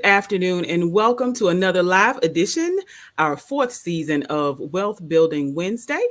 Good afternoon and welcome to another live edition, our fourth season of Wealth Building Wednesday.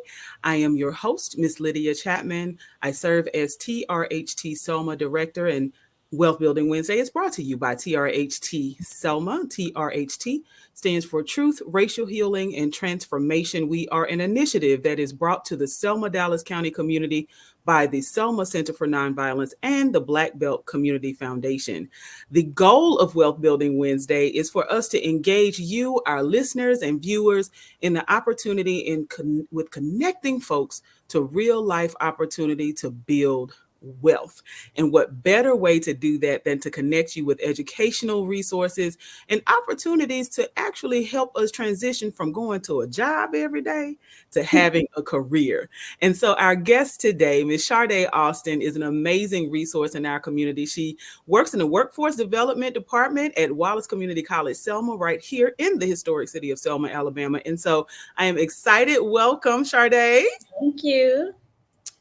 I am your host, Miss Lydia Chapman. I serve as TRHT Selma Director, and Wealth Building Wednesday is brought to you by TRHT Selma. TRHT stands for Truth, Racial Healing, and Transformation. We are an initiative that is brought to the Selma, Dallas County community by the Selma Center for Nonviolence and the Black Belt Community Foundation. The goal of Wealth Building Wednesday is for us to engage you, our listeners and viewers, in the opportunity with connecting folks to real life opportunity to build wealth. And what better way to do that than to connect you with educational resources and opportunities to actually help us transition from going to a job every day to having a career. And so our guest today, Ms. Chardae Austin, is an amazing resource in our community. She works in the Workforce Development Department at Wallace Community College, Selma, right here in the historic city of Selma, Alabama. And so I am excited. Welcome, Chardae. Thank you.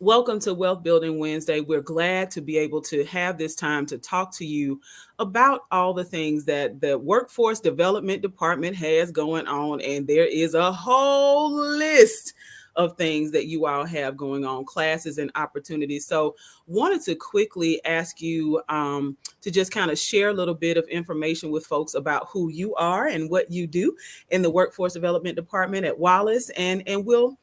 Welcome to Wealth Building Wednesday. We're glad to be able to have this time to talk to you about all the things that the Workforce Development Department has going on. And there is a whole list of things that you all have going on, classes and opportunities. So wanted to quickly ask you to just kind of share a little bit of information with folks about who you are and what you do in the Workforce Development Department at Wallace. And we'll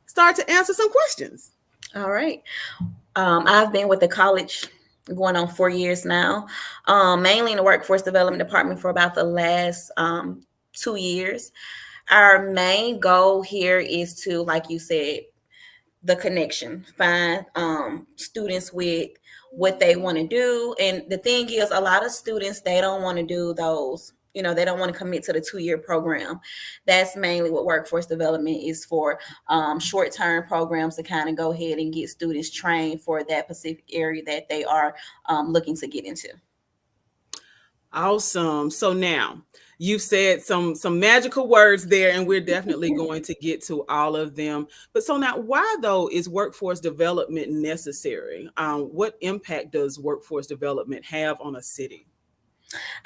start to answer some questions. All right. I've been with the college going on 4 years now, mainly in the Workforce Development Department for about the last 2 years. Our main goal here is to, like you said, the connection, find students with what they want to do. And the thing is, a lot of students, they don't want to do those. They don't want to commit to the 2-year program. That's mainly what workforce development is for, short-term programs to kind of go ahead and get students trained for that specific area that they are looking to get into. Awesome. So now you've said some magical words there, and we're definitely going to get to all of them. But so now, why though is workforce development necessary? What impact does workforce development have on a city?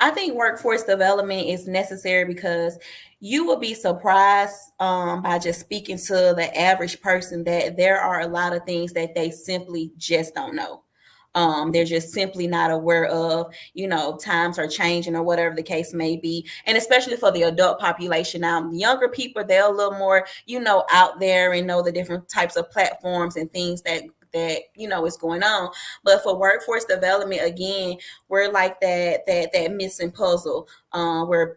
I think workforce development is necessary because you will be surprised by just speaking to the average person that there are a lot of things that they simply just don't know. They're just simply not aware of, times are changing or whatever the case may be. And especially for the adult population now, younger people, they're a little more, out there and know the different types of platforms and things that is going on. But for workforce development, again, we're like that missing puzzle. We're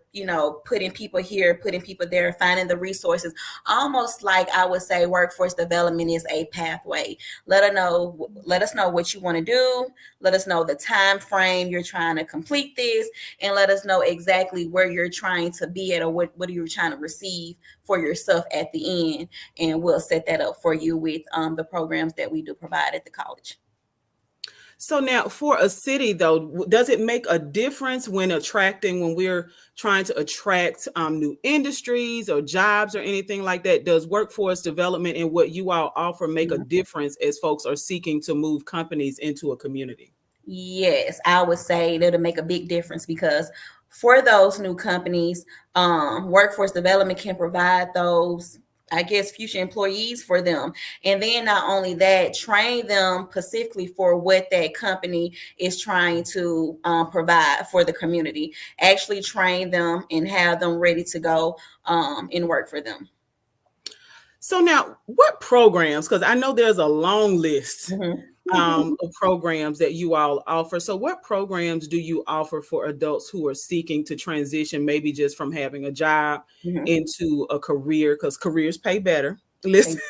putting people here, putting people there, finding the resources. Almost like I would say workforce development is a pathway. Let us know what you want to do. Let us know the time frame you're trying to complete this, and let us know exactly where you're trying to be at, or what are you trying to receive for yourself at the end. And we'll set that up for you with the programs that we do provide at the college. So now for a city though, does it make a difference when we're trying to attract new industries or jobs or anything like that? Does workforce development and what you all offer make a difference as folks are seeking to move companies into a community? Yes, I would say that'll make a big difference because for those new companies, workforce development can provide those, future employees for them. And then not only that, train them specifically for what that company is trying to provide for the community. Actually train them and have them ready to go and work for them. So now, what programs, because I know there's a long list of programs that you all offer. So what programs do you offer for adults who are seeking to transition, maybe just from having a job into a career, because careers pay better? Listen.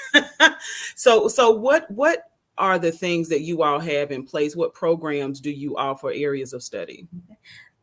So what are the things that you all have in place? What programs do you offer areas of study?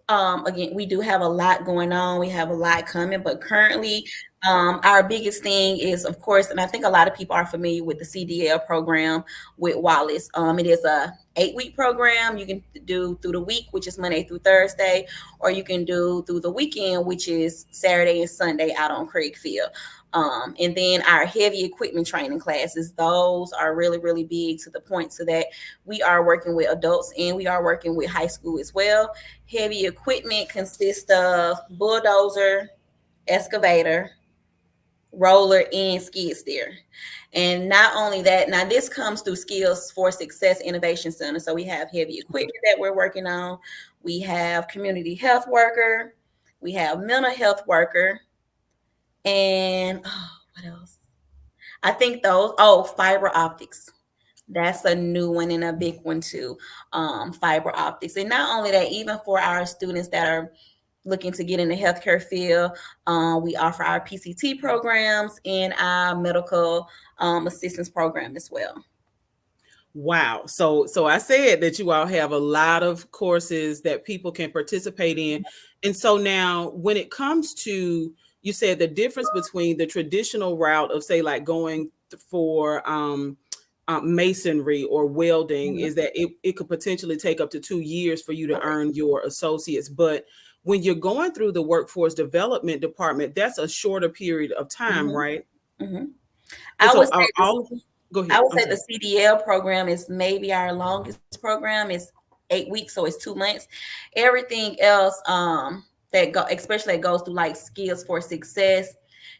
Again, we do have a lot going on. We have a lot coming, but currently our biggest thing is, of course, and I think a lot of people are familiar with the CDL program with Wallace. It is a 8-week program. You can do through the week, which is Monday through Thursday, or you can do through the weekend, which is Saturday and Sunday out on Craigfield. And then our heavy equipment training classes, those are really, really big to the point so that we are working with adults and we are working with high school as well. Heavy equipment consists of bulldozer, excavator, roller, and skid steer. And not only that, now this comes through Skills for Success Innovation Center. So we have heavy equipment that we're working on. We have community health worker. We have mental health worker. And what else? I think those, fiber optics. That's a new one and a big one too. Fiber optics. And not only that, even for our students that are looking to get in the healthcare field, we offer our PCT programs and our medical assistance program as well. Wow. So I said that you all have a lot of courses that people can participate in. And so now when it comes to, you said the difference between the traditional route of, say, like going for masonry or welding is that it could potentially take up to 2 years for you to earn your associates. But when you're going through the workforce development department, that's a shorter period of time, right? Mm-hmm. And I so would say go I ahead. would I'm say sorry. the CDL program is maybe our longest program. It's 8 weeks, so it's 2 months. Everything else, especially that goes through like Skills for Success,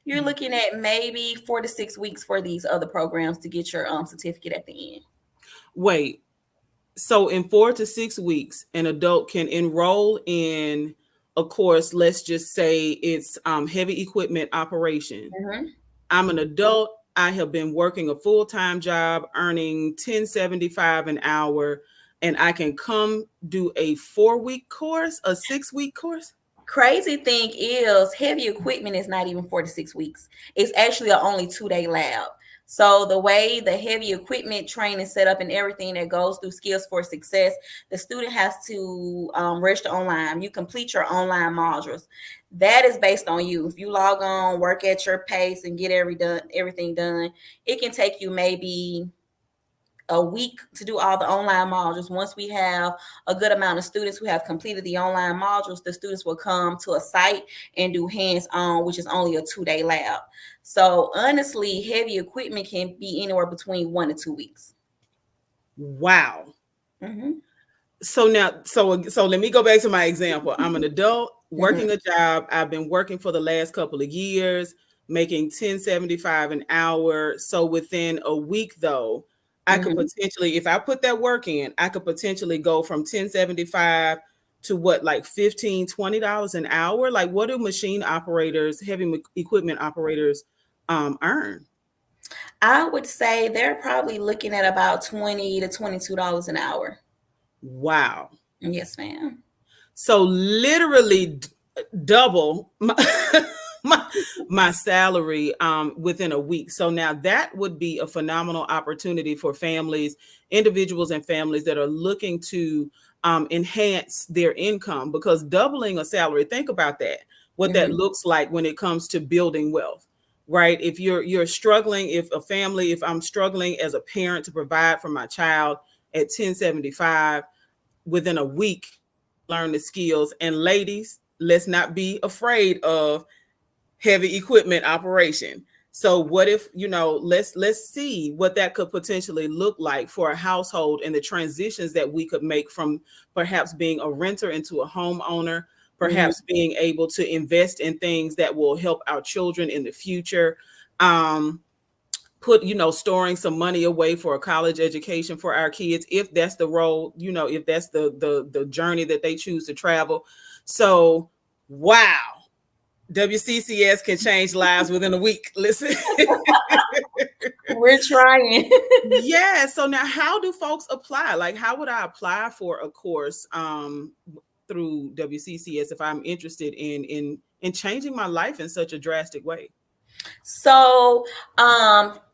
you're looking at maybe 4 to 6 weeks for these other programs to get your certificate at the end. Wait, so in 4 to 6 weeks, an adult can enroll in a course. Let's just say it's heavy equipment operation. Mm-hmm. I'm an adult. I have been working a full-time job, earning 10.75 an hour, and I can come do a 4-week course, a 6-week course. Crazy thing is, heavy equipment is not even 4 to 6 weeks. It's actually a only 2-day lab. So the way the heavy equipment training set up and everything that goes through Skills for Success, the student has to register online. You complete your online modules. That is based on you. If you log on, work at your pace, and get everything done, it can take you maybe a week to do all the online modules. Once we have a good amount of students who have completed the online modules, the students will come to a site and do hands-on, which is only a 2-day lab. So honestly, heavy equipment can be anywhere between 1 to 2 weeks. Wow. Mm-hmm. So now, so let me go back to my example. I'm an adult Mm-hmm. working a job. I've been working for the last couple of years, making 10.75 an hour. So within a week, though, I could Mm-hmm. potentially, if I put that work in, I could potentially go from 10.75 to what, like $15-20 an hour. Like, what do machine operators, heavy equipment operators, earn? I would say they're probably looking at about $20 to $22 an hour. Wow. Yes, ma'am. So literally double my, my salary within a week. So now that would be a phenomenal opportunity for families, individuals and families that are looking to enhance their income, because doubling a salary, think about that, what that Mm-hmm. looks like when it comes to building wealth, right? If you're struggling, if I'm struggling as a parent to provide for my child at 10.75, within a week, learn the skills. And ladies, let's not be afraid of heavy equipment operation. So what if, let's see what that could potentially look like for a household and the transitions that we could make from perhaps being a renter into a homeowner, Mm-hmm. perhaps being able to invest in things that will help our children in the future. Put, storing some money away for a college education for our kids, if that's the role, if that's the journey that they choose to travel. So wow, WCCS can change lives within a week. Listen. We're trying. Yeah. So now how do folks apply? Like, how would I apply for a course through WCCS if I'm interested in changing my life in such a drastic way? So,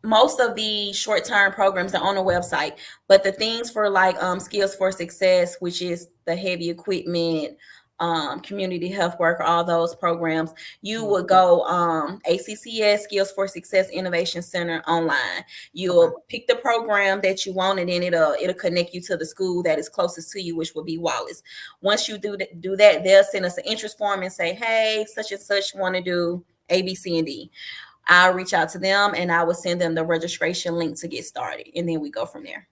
most of the short-term programs are on the website, but the things for like Skills for Success, which is the heavy equipment, community health work, all those programs, you would go ACCS, Skills for Success Innovation Center online. You'll pick the program that you want, and then it'll connect you to the school that is closest to you, which will be Wallace. Once you do that, they'll send us an interest form and say, hey, such and such want to do A, B, C, and D. I'll reach out to them and I will send them the registration link to get started. And then we go from there.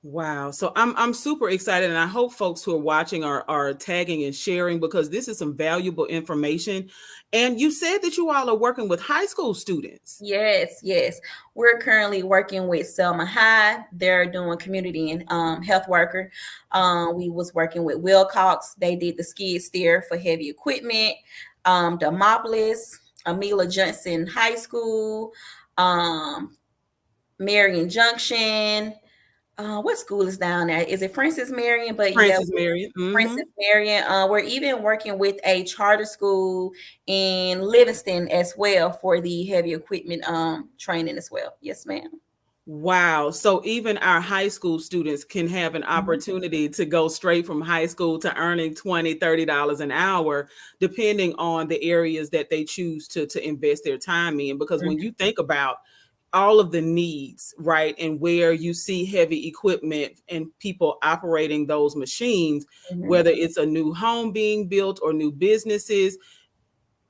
Wow. So I'm super excited, and I hope folks who are watching are tagging and sharing, because this is some valuable information. And you said that you all are working with high school students. Yes, yes. We're currently working with Selma High. They're doing community and health worker. We was working with Wilcox. They did the skid steer for heavy equipment. Demopolis, Amila Johnson High School, um, Marion Junction. What school is down there? Is it Francis Marion? But yeah, Francis Marion. Princess Marion. We're even working with a charter school in Livingston as well for the heavy equipment training as well. Yes, ma'am. Wow. So even our high school students can have an Mhm. opportunity to go straight from high school to earning $20, $30 an hour, depending on the areas that they choose to invest their time in. Because when you think about all of the needs, right, and where you see heavy equipment and people operating those machines, Mhm. whether it's a new home being built or new businesses,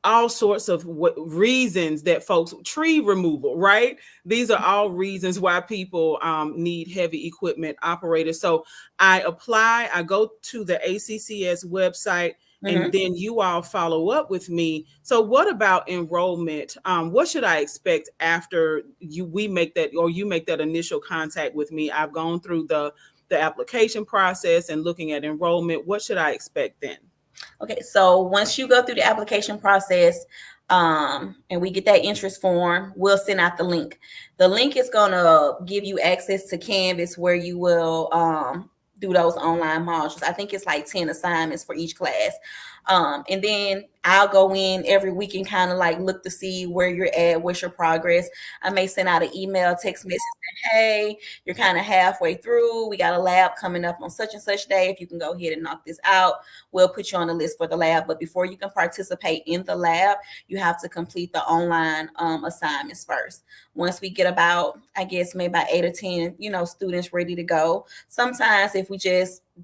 all sorts of reasons that folks, tree removal, right, these are all reasons why people need heavy equipment operators. So I go to the ACCS website, and Mhm. then you all follow up with me. So what about enrollment? What should I expect after we make that, or you make that initial contact with me? I've gone through the application process and looking at enrollment. What should I expect then? Okay, so once you go through the application process, and we get that interest form, we'll send out the link. The link is gonna give you access to Canvas where you will do those online modules. I think it's like 10 assignments for each class. And then I'll go in every week and kind of like look to see where you're at, what's your progress. I may send out an email, text message saying, hey, you're kind of halfway through. We got a lab coming up on such and such day. If you can go ahead and knock this out, we'll put you on the list for the lab. But before you can participate in the lab, you have to complete the online assignments first. Once we get about, I guess, maybe about 8 or 10, students ready to go. Sometimes if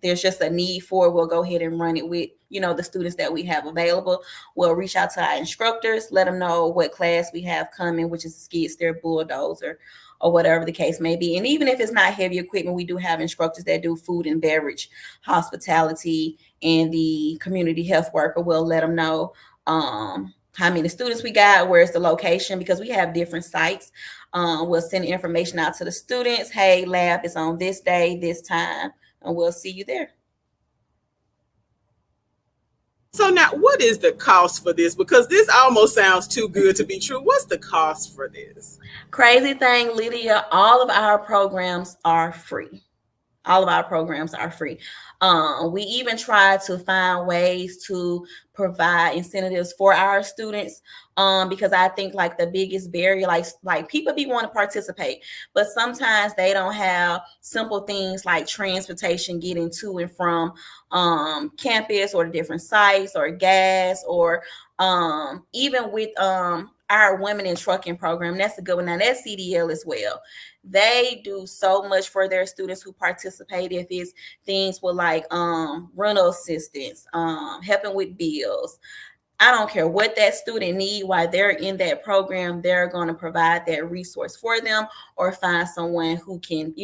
there's just a need for it, we'll go ahead and run it with, the students that we have available. We'll reach out to our instructors, let them know what class we have coming, which is a skid steer, bulldozer, or whatever the case may be. And even if it's not heavy equipment, we do have instructors that do food and beverage, hospitality, and the community health worker will let them know how many students we got, where's the location, because we have different sites. We'll send information out to the students. Hey, lab is on this day, this time, and we'll see you there. So now, what is the cost for this? Because this almost sounds too good to be true. What's the cost for this? Crazy thing, Lydia, all of our programs are free. All of our programs are free. We even try to find ways to provide incentives for our students, because I think like the biggest barrier, like people be want to participate, but sometimes they don't have simple things like transportation getting to and from campus or different sites, or gas, or even with our women in trucking program. That's a good one. Now that's CDL as well. They do so much for their students who participate. If it's things with like rental assistance, helping with bills, I don't care what that student need while they're in that program, they're going to provide that resource for them, or find someone who can,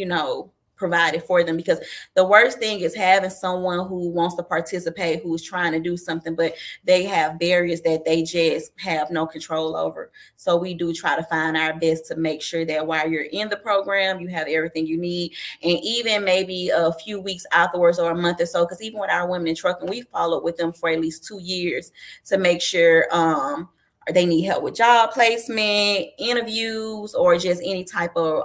provide it for them. Because the worst thing is having someone who wants to participate, who's trying to do something, but they have barriers that they just have no control over. So we do try to find our best to make sure that while you're in the program, you have everything you need. And even maybe a few weeks afterwards, or a month or so, because even with our women in trucking, we followed with them for at least 2 years to make sure they need help with job placement, interviews, or just any type of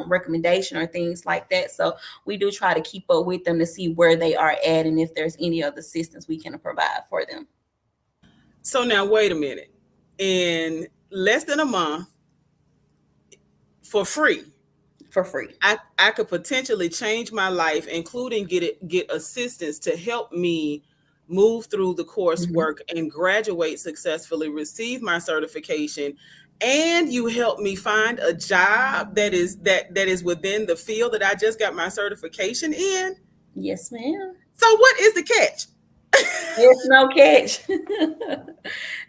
recommendation or things like that. So we do try to keep up with them to see where they are at, and if there's any other assistance we can provide for them. So now, wait a minute. In less than a month, for free, For free. I could potentially change my life, including get assistance to help me move through the Mhm. coursework and graduate successfully, receive my certification, and you help me find a job that is within the field that I just got my certification in. Yes, ma'am. So what is the catch? There's no catch.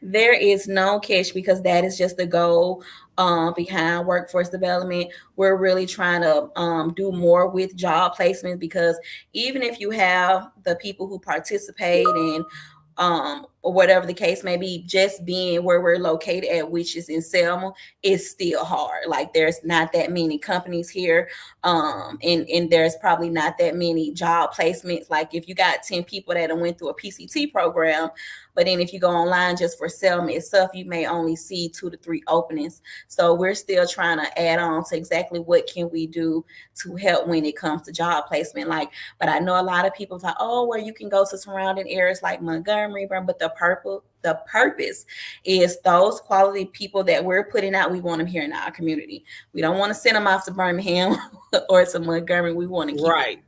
There is no catch because that is just the goal behind workforce development. We're really trying to do more with job placement because even if you have the people who participate and or whatever the case may be, just being where we're located at, which is in Selma, is still hard. Like there's not that many companies here, and there's probably not that many job placements. Like if you got 10 people that went through a PCT program, but then if you go online just for Selma itself, you may only see 2 to 3 openings. So we're still trying to add on to exactly what can we do to help when it comes to job placement. Like, but I know a lot of people like, oh, where you can go to surrounding areas like Montgomery, but the purpose is those quality people that we're putting out. We want them here in our community. We don't want to send them off to Birmingham or to Montgomery. We want to keep them. Right.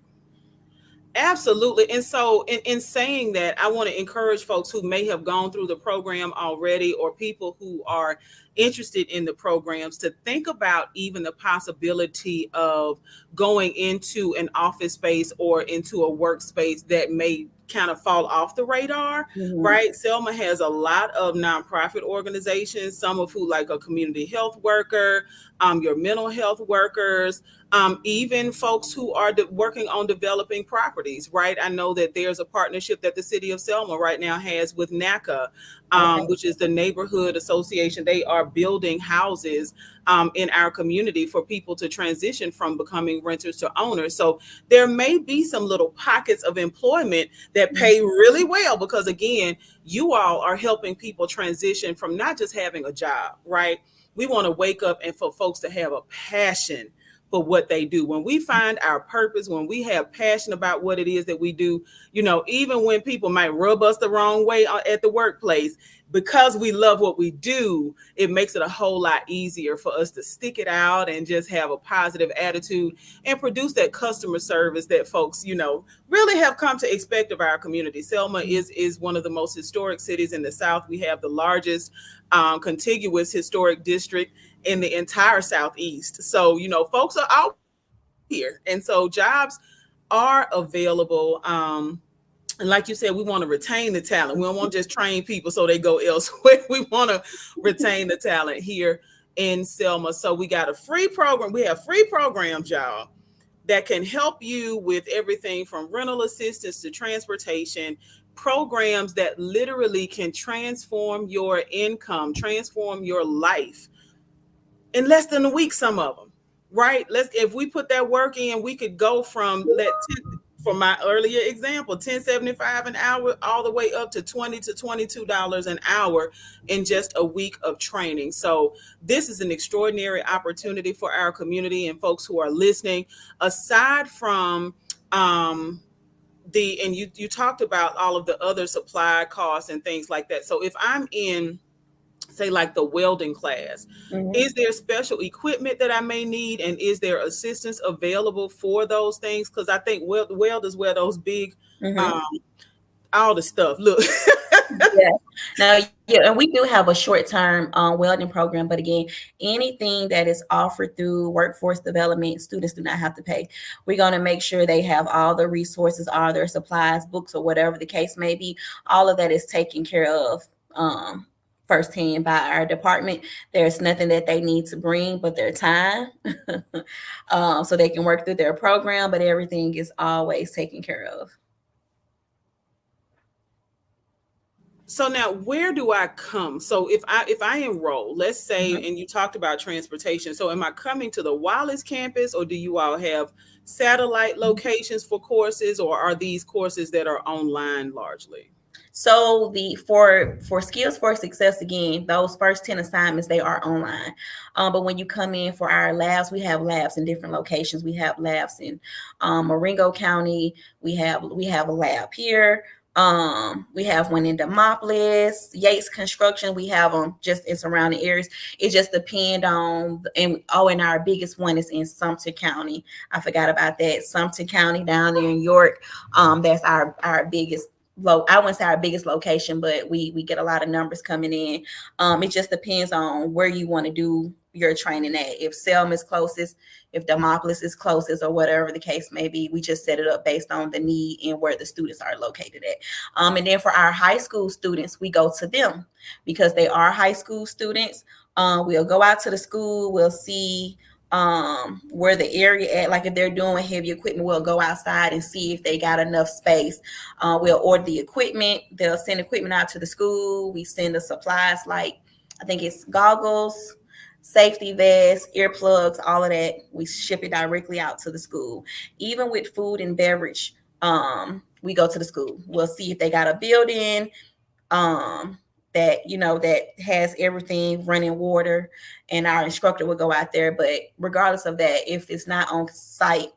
Absolutely. And so, in saying that, I want to encourage folks who may have gone through the program already or people who are interested in the programs to think about even the possibility of going into an office space or into a workspace that may kind of fall off the radar, Mhm. right? Selma has a lot of nonprofit organizations, some of who like a community health worker, your mental health workers, even folks who are working on developing properties, right? I know that there's a partnership that the city of Selma right now has with NACA, Okay. which is the neighborhood association. They are building houses in our community for people to transition from becoming renters to owners. So there may be some little pockets of employment that pay really well because, again, you all are helping people transition from not just having a job, right? We want to wake up and for folks to have a passion for what they do. When we find our purpose, when we have passion about what it is that we do, even when people might rub us the wrong way at the workplace, because we love what we do, it makes it a whole lot easier for us to stick it out and just have a positive attitude and produce that customer service that folks, really have come to expect of our community. Selma is one of the most historic cities in the South. We have the largest contiguous historic district in the entire Southeast. So, folks are out here. And so jobs are available. And like you said, we want to retain the talent. We don't want to just train people so they go elsewhere. We want to retain the talent here in Selma. So we got a free program. We have free programs, y'all, that can help you with everything from rental assistance to transportation, programs that literally can transform your income, transform your life in less than a week, some of them, right? If we put that work in, we could go for my earlier example, 10.75 an hour all the way up to $20 to $22 an hour in just a week of training. So this is an extraordinary opportunity for our community and folks who are listening. Aside from and you talked about all of the other supply costs and things like that. So if I'm in, say, like the welding class, Mhm. is there special equipment that I may need, and is there assistance available for those things? Because I think welders wear those big Mhm. um all the stuff, look. Yeah. Now, yeah, and we do have a short-term welding program, but again, anything that is offered through workforce development, students do not have to pay. We're going to make sure they have all the resources, all their supplies, books, or whatever the case may be. All of that is taken care of firsthand by our department. There's nothing that they need to bring but their time, so they can work through their program. But everything is always taken care of. So now, where do I come? So if I enroll, let's say, Mhm. and you talked about transportation, so am I coming to the Wallace campus, or do you all have satellite locations for courses, or are these courses that are online largely? So the for skills for success, again, those first 10 assignments, they are online. But when you come in for our labs, we have labs in different locations. We have labs in Marengo County. We have a lab here. We have one in Demopolis, Yates Construction. We have them just in surrounding areas. It just depends on, and our biggest one is in Sumter County. I forgot about that. Sumter County down there in York. That's our biggest I wouldn't say our biggest location, but we get a lot of numbers coming in. It just depends on where you want to do your training at. If Selma is closest, if Demopolis is closest, or whatever the case may be, we just set it up based on the need and where the students are located at. And then for our high school students, we go to them because they are high school students. We'll go out to the school, we'll see where the area at, like if they're doing heavy equipment, we'll go outside and see if they got enough space. We'll order the equipment, they'll send equipment out to the school, we send the supplies, like I think it's goggles, safety vests, earplugs, all of that. We ship it directly out to the school. Even with food and beverage, we go to the school, we'll see if they got a building, that that has everything, running water, and our instructor will go out there. But regardless of that, if it's not on site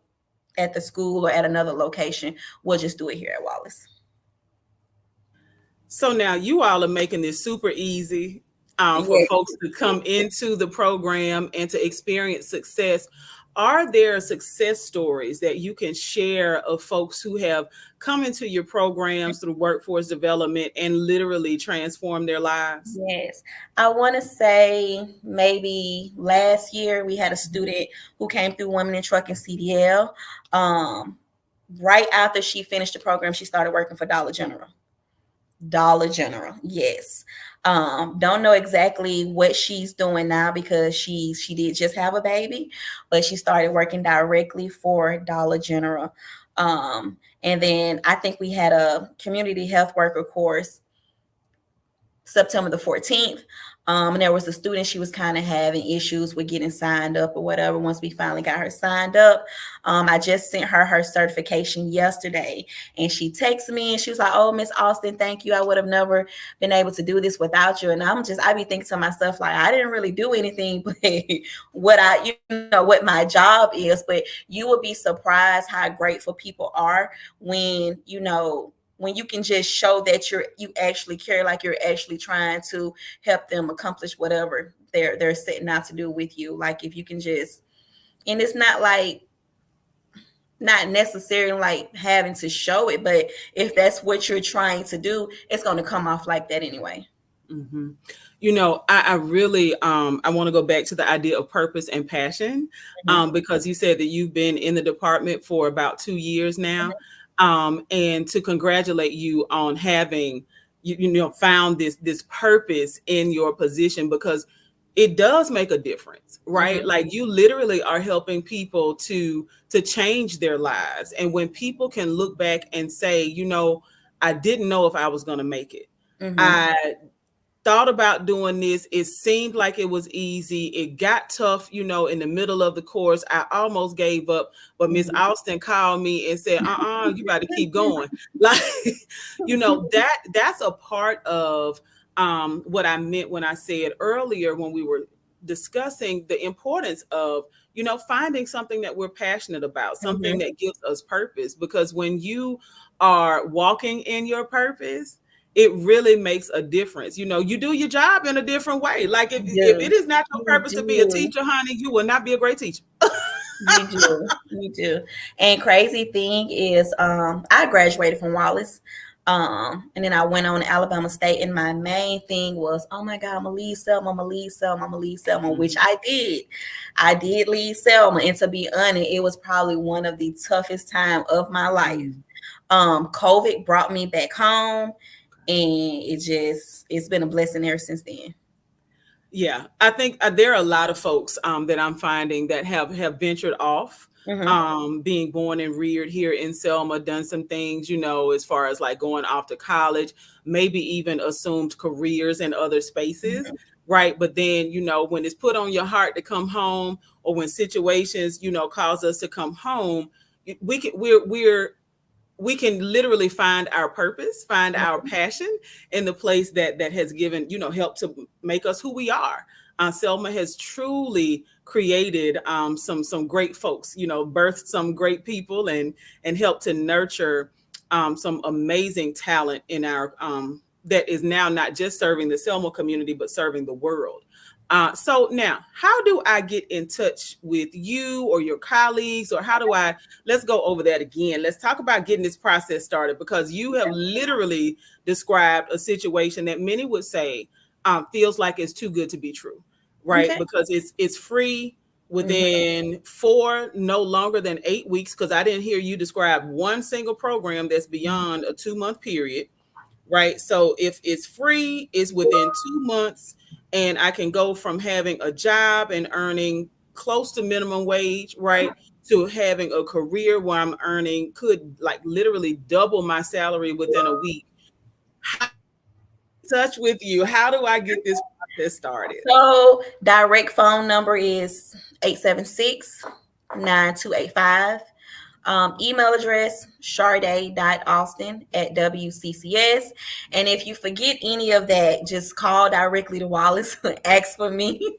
at the school or at another location, we'll just do it here at Wallace. So now you all are making this super easy for Yeah. folks to come into the program and to experience success. Are there success stories that you can share of folks who have come into your programs through workforce development and literally transformed their lives? Yes. I want to say maybe last year we had a student who came through Women in Trucking CDL. Right after she finished the program, she started working for Dollar General. Dollar General, yes. Don't know exactly what she's doing now because she did just have a baby, but she started working directly for Dollar General. And then I think we had a community health worker course September the 14th. And there was a student, she was kind of having issues with getting signed up or whatever. Once we finally got her signed up, I just sent her certification yesterday, and she texted me and she was like, "Oh, Miss Austin, thank you. I would have never been able to do this without you." And I be thinking to myself, like, I didn't really do anything, but what my job is. But you will be surprised how grateful people are when when you can just show that you actually care, like you're actually trying to help them accomplish whatever they're setting out to do with you. Like if you can just, and it's not necessarily like having to show it, but if that's what you're trying to do, it's going to come off like that anyway. Mm-hmm. I really I want to go back to the idea of purpose and passion, Mm-hmm. because you said that you've been in the department for about 2 years now, and to congratulate you on having found this purpose in your position, because it does make a difference, right? Mm-hmm. Like you literally are helping people to change their lives, and when people can look back and say, I didn't know if I was going to make it. Mm-hmm. I thought about doing this. It seemed like it was easy. It got tough, in the middle of the course. I almost gave up, but Miss Mm-hmm. Austin called me and said, you got to keep going. Like, that's a part of what I meant when I said earlier, when we were discussing the importance of, finding something that we're passionate about, something Mm-hmm. that gives us purpose. Because when you are walking in your purpose, it really makes a difference. You do your job in a different way. Like if You it do. is not your You purpose to be a do. teacher, honey, you will not be a great teacher. You do. You do. And crazy thing is, I graduated from Wallace. And then I went on to Alabama State, and my main thing was, oh my God, I'm gonna leave Selma, I'm gonna leave Selma, I'm gonna leave Selma, which I did. I did leave Selma, and to be honest, it was probably one of the toughest time of my life. COVID brought me back home, and it's been a blessing ever since then. Yeah, I think there are a lot of folks that I'm finding that have ventured off, Mm-hmm. being born and reared here in Selma, done some things, as far as like going off to college, maybe even assumed careers in other spaces, Mm-hmm. right? But then, when it's put on your heart to come home, or when situations, cause us to come home, we can literally find our purpose, find our passion in the place that has given, help to make us who we are. Selma has truly created some great folks, birthed some great people, and helped to nurture some amazing talent in our that is now not just serving the Selma community, but serving the world. So now, how do I get in touch with you or your colleagues, or how do I? Let's go over that again. Let's talk about getting this process started, because you have literally described a situation that many would say feels like it's too good to be true, right? Okay. Because it's free Mhm. within no longer than 8 weeks. Because I didn't hear you describe one single program that's beyond a 2 month period, right? So if it's free, it's within 2 months, and I can go from having a job and earning close to minimum wage, right, to having a career where I'm earning could like literally double my salary within a week. Touch with you. How do I get this process started? So direct phone number is 876-9285. Email address Chardae.Austin@WCCS. And if you forget any of that, just call directly to Wallace, ask for me,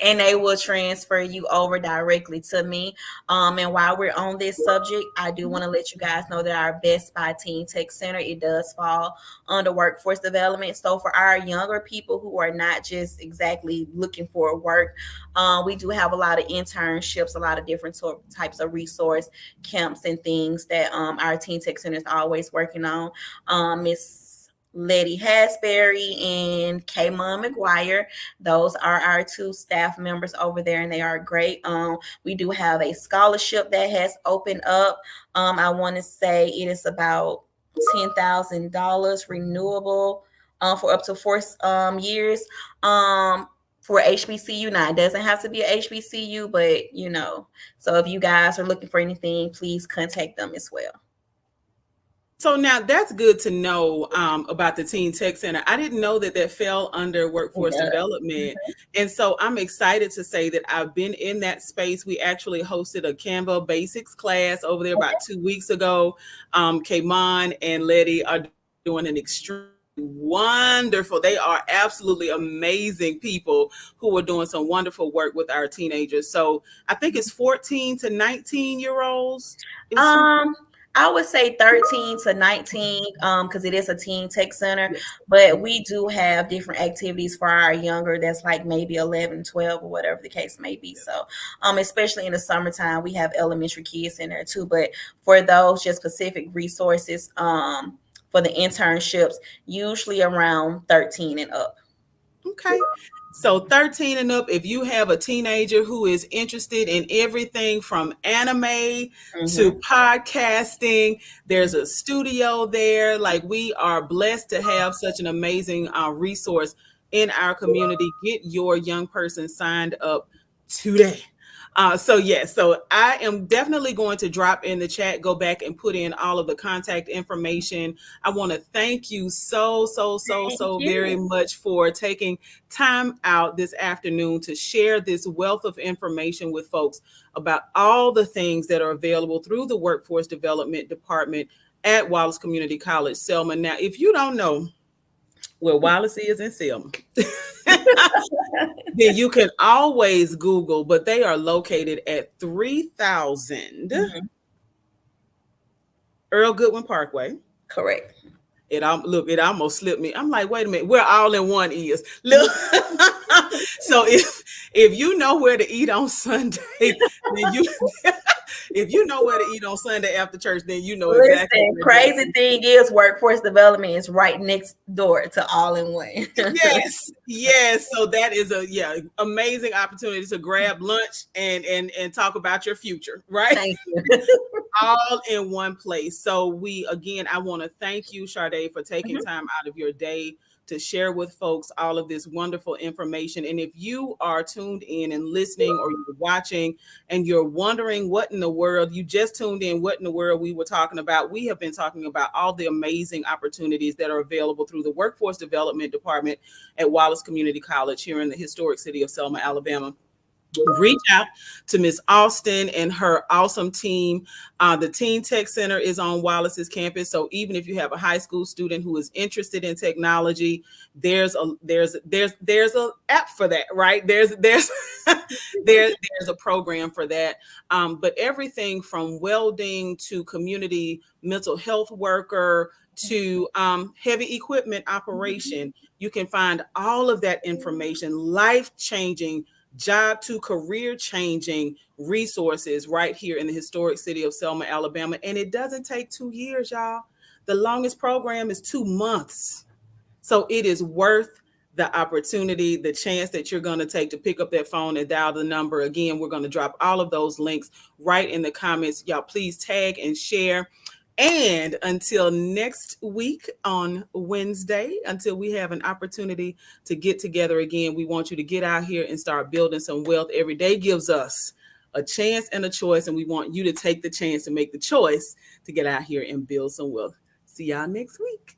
and they will transfer you over directly to me. And while we're on this subject, I do want to let you guys know that our Best Buy Teen Tech Center, it does fall under workforce development. So for our younger people who are not just exactly looking for work, we do have a lot of internships, a lot of different types of resource camps and things that our Teen Tech Center is always working on. Miss Letty Hasbury and Kaymon McGuire, those are our two staff members over there, and they are great. We do have a scholarship that has opened up. I want to say it is about $10,000 renewable for up to 4 years. For HBCU. Now, it doesn't have to be a HBCU, but so if you guys are looking for anything, please contact them as well. So now that's good to know about the Teen Tech Center. I didn't know that that fell under workforce Yeah. development. And so I'm excited to say that I've been in that space. We actually hosted a Canva basics class over there about 2 weeks ago. Kaymon and Letty are doing an extremely wonderful, they are absolutely amazing people who are doing some wonderful work with our teenagers. So I think it's 14 to 19 year olds. I would say 13 to 19, because it is a teen tech center, but we do have different activities for our younger, that's like maybe 11, 12, or whatever the case may be. So, especially in the summertime, we have elementary kids in there too. But for those just specific resources, for the internships, usually around 13 and up. Okay. So 13 and up, if you have a teenager who is interested in everything from anime to podcasting, there's a studio there. Like, we are blessed to have such an amazing resource in our community. Get your young person signed up today. So I am definitely going to drop in the chat, go back and put in all of the contact information. I want to thank you so very much for taking time out this afternoon to share this wealth of information with folks about all the things that are available through the Workforce Development Department at Wallace Community College, Selma. Now, if you don't know where Wallace is in Selma, then you can always Google, but they are located at 3000 Earl Goodwin Parkway. Correct. It almost slipped me. I'm like, wait a minute, we're all in one ears. Look. So if you know where to eat on Sunday, then if you know where to eat on Sunday after church, then you know exactly. Listen, crazy thing is workforce development is right next door to All in One. Yes. So that is amazing opportunity to grab lunch and talk about your future, right? Thank you. All in one place. So I want to thank you, Chardae, for taking time out of your day to share with folks all of this wonderful information. And if you are tuned in and listening, or you're watching and you're wondering what in the world, you just tuned in, what in the world we were talking about, we have been talking about all the amazing opportunities that are available through the Workforce Development Department at Wallace Community College here in the historic city of Selma, Alabama. reach out to Miss Austin and her awesome team. The Teen Tech Center is on Wallace's campus, so even if you have a high school student who is interested in technology, there's a app for that, right? There's a program for that. But everything from welding to community mental health worker to heavy equipment operation, you can find all of that information, life changing, job to career changing resources right here in the historic city of Selma, Alabama. And it doesn't take 2 years, y'all. The longest program is 2 months. So it is worth the opportunity, the chance that you're going to take to pick up that phone and dial the number. Again, we're going to drop all of those links right in the comments. Y'all, please tag and share. And until next week on Wednesday, until we have an opportunity to get together again, we want you to get out here and start building some wealth. Every day gives us a chance and a choice, and we want you to take the chance and make the choice to get out here and build some wealth. See y'all next week.